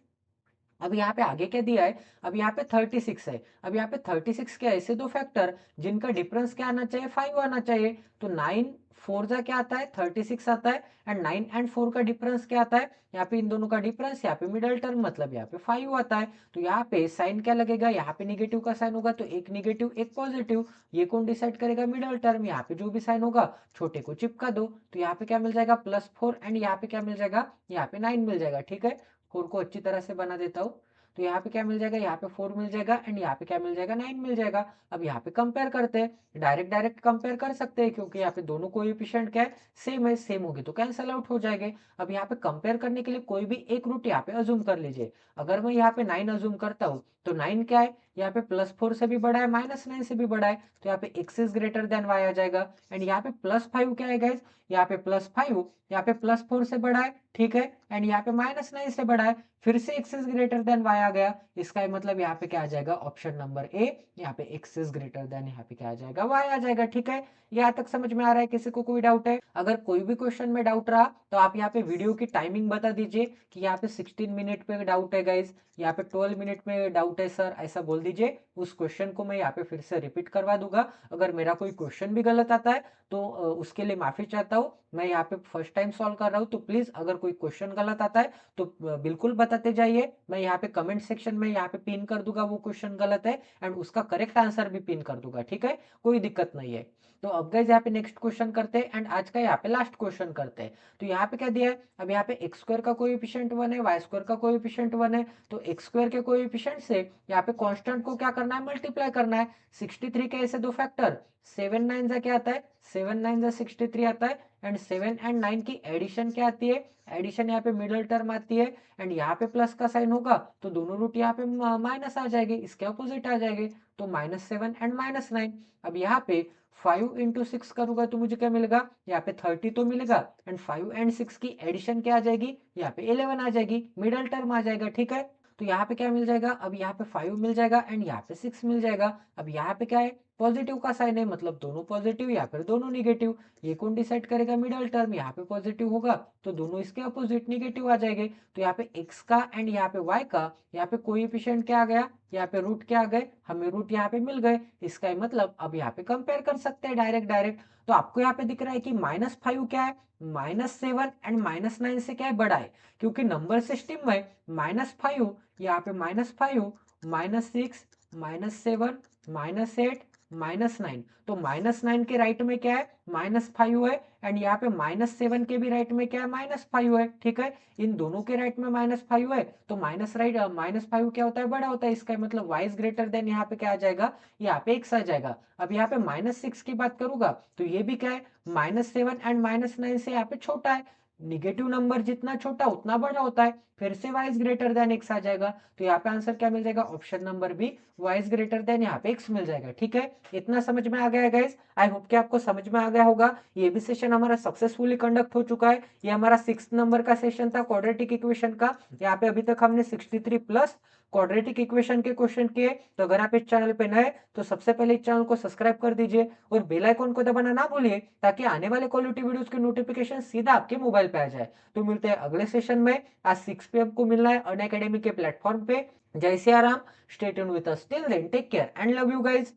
अब यहाँ पे आगे क्या दिया है, अब यहाँ पे 36 है, अब यहाँ पे 36 के ऐसे दो फैक्टर जिनका डिफरेंस क्या आना चाहिए, 5 आना चाहिए, तो 9 4 जा क्या आता है, 36 आता है, एंड 9 एंड 4 का डिफरेंस क्या आता है, यहाँ पे इन दोनों का डिफरेंस, यहाँ पे मिडल टर्म मतलब यहाँ पे 5 आता है, तो यहाँ पे साइन क्या लगेगा, यहाँ पे निगेटिव का साइन होगा तो एक निगेटिव एक पॉजिटिव, ये कौन डिसाइड करेगा, मिडल टर्म, यहाँ पे जो भी साइन होगा छोटे को चिपका दो, तो यहाँ पे क्या मिल जाएगा +4 एंड यहाँ पे क्या मिल जाएगा, यहाँ पे 9 मिल जाएगा, ठीक है। 4 को अच्छी तरह से बना देता हूँ, तो यहाँ पे क्या मिल जाएगा, यहाँ पे 4 मिल जाएगा एंड यहाँ पे क्या मिल जाएगा, 9 मिल जाएगा। अब यहाँ पे कंपेयर करते हैं, डायरेक्ट डायरेक्ट कंपेयर कर सकते हैं, क्योंकि यहाँ पे दोनों कोएफिशिएंट क्या है, सेम है, सेम होगी तो कैंसल आउट हो जाएंगे। अब यहाँ पे कंपेयर करने के लिए कोई भी एक रूट यहाँ पे अज्यूम कर लीजिए। अगर मैं यहाँ पे 9 अज्यूम करता हूँ तो 9 क्या है, यहाँ पे +4 से भी बड़ा है, -9 से भी बड़ा है, तो यहाँ पे x is greater than y आ जाएगा, एंड यहाँ पे +5 क्या है गाइज, यहाँ पे +5 यहाँ पे +4 से बड़ा है, ठीक है, एंड यहाँ पे -9 से बड़ा है, फिर से x is greater than y आ गया, इसका मतलब यहाँ पे क्या आ जाएगा, ऑप्शन नंबर ए, यहाँ पे x इज ग्रेटर देन यहाँ पे क्या आ जाएगा, y आ जाएगा, ठीक है। यहाँ तक समझ में आ रहा है, किसी को कोई डाउट है, अगर कोई भी क्वेश्चन में डाउट रहा तो आप यहाँ पे वीडियो की टाइमिंग बता दीजिए कि यहाँ पे 16 मिनट पे डाउट है गाइज, यहाँ पे 12 मिनट में डाउट है सर, ऐसा बोल दीजिए, उस क्वेश्चन को मैं यहाँ पे फिर से रिपीट करवा दूंगा। अगर मेरा कोई क्वेश्चन भी गलत आता है तो उसके लिए माफी चाहता हूँ, मैं यहाँ पे फर्स्ट टाइम सॉल्व कर रहा हूँ, तो प्लीज अगर कोई क्वेश्चन गलत आता है तो बिल्कुल बताते जाइए, मैं यहाँ पे कमेंट सेक्शन में यहाँ पे पिन कर दूंगा वो क्वेश्चन गलत है, एंड उसका करेक्ट आंसर भी पिन कर दूंगा, ठीक है, कोई दिक्कत नहीं है। तो अब गाइस यहाँ पे नेक्स्ट क्वेश्चन करते हैं एंड आज का यहाँ पे लास्ट क्वेश्चन करते हैं। तो यहाँ पे क्या दिया है, अब यहाँ पे एक्स स्क्वायर का कोएफिशिएंट 1 है, वाई स्क्वायर का कोएफिशिएंट 1 है, तो एक्स स्क्वायर के कोएफिशिएंट से यहाँ पे कांस्टेंट को क्या करना है, मल्टीप्लाई करना है। 63 के ऐसे दो फैक्टर, 7 9 जा क्या आता है, 7 9 जा 63 आता है, एंड 7 एंड 9 की एडिशन क्या आती है, एडिशन यहाँ पे मिडल टर्म आती है, एंड यहाँ पे प्लस का साइन होगा तो दोनों रूट यहाँ पे माइनस आ जाएंगे, इसके अपोजिट आ जाएंगे, तो -7 एंड -9। अब यहाँ पे 5 इंटू 6 करूंगा तो मुझे क्या मिलेगा, यहाँ पे 30 तो मिलेगा, एंड 5 एंड 6 की एडिशन क्या आ जाएगी, यहाँ पे 11 आ जाएगी, मिडल टर्म आ जाएगा, ठीक है। तो यहाँ पे क्या मिल जाएगा, अब यहाँ पे 5 मिल जाएगा एंड यहाँ पे 6 मिल जाएगा। अब यहाँ पे क्या है, पॉजिटिव का साइन है, मतलब दोनों पॉजिटिव या फिर दोनों निगेटिव, ये कौन डिसाइड करेगा, मिडल टर्म, यहाँ पे पॉजिटिव होगा तो दोनों इसके अपोजिट निगेटिव आ जाएंगे, तो यहाँ पे x का एंड यहाँ पे y का, यहाँ पे कोएफिशिएंट क्या आ गया, यहाँ पे रूट क्या आ गए, हमें रूट यहाँ पे मिल गए, इसका मतलब अब यहाँ पे कंपेयर कर सकते हैं डायरेक्ट डायरेक्ट। तो आपको यहाँ पे दिख रहा है कि -5 क्या है, -7 एंड -9 से क्या है, बड़ा है, क्योंकि नंबर सिस्टम में -5 यहाँ पे -5 -6 -7 -8 -9, तो -9 के राइट में क्या है, -5 है, एंड यहाँ पे -7 के भी राइट में क्या है, -5 है। ठीक है, इन दोनों के राइट में -5 है, तो -5 क्या होता है, बड़ा होता है, इसका मतलब y इज ग्रेटर देन, यहाँ पे क्या आ जाएगा, यहाँ पे x आ जाएगा। अब यहाँ पे -6 की बात करूंगा तो ये भी क्या है, -7 एंड -9 से यहाँ पे छोटा है। निगेटिव नंबर जितना छोटा उतना बड़ा होता है, फिर से y is greater than x आ जाएगा। तो यहाँ पे आंसर क्या मिल जाएगा, option number B, y is greater than यहाँ पे x मिल जाएगा। ठीक है, इतना समझ में आ गया है गाइस। आई होप कि आपको समझ में आ गया होगा। ये भी सेशन हमारा सक्सेसफुली कंडक्ट हो चुका है। ये हमारा 6 नंबर का सेशन था क्वाड्रेटिक इक्वेशन का। यहाँ पे अभी तक हमने 63 प्लस क्वाड्रेटिक इक्वेशन के क्वेश्चन किए। तो अगर आप इस चैनल पे नए तो सबसे पहले इस चैनल को सब्सक्राइब कर दीजिए और बेल आइकन को दबाना ना भूलिए, ताकि आने वाले क्वालिटी वीडियोस की नोटिफिकेशन सीधा आपके मोबाइल पे आ जाए। तो मिलते हैं अगले सेशन में। आज 6 PM को मिलना है अन अकेडमी के प्लेटफॉर्म पे। Jai Siya Ram, stay tuned with us, till then take care and love you guys.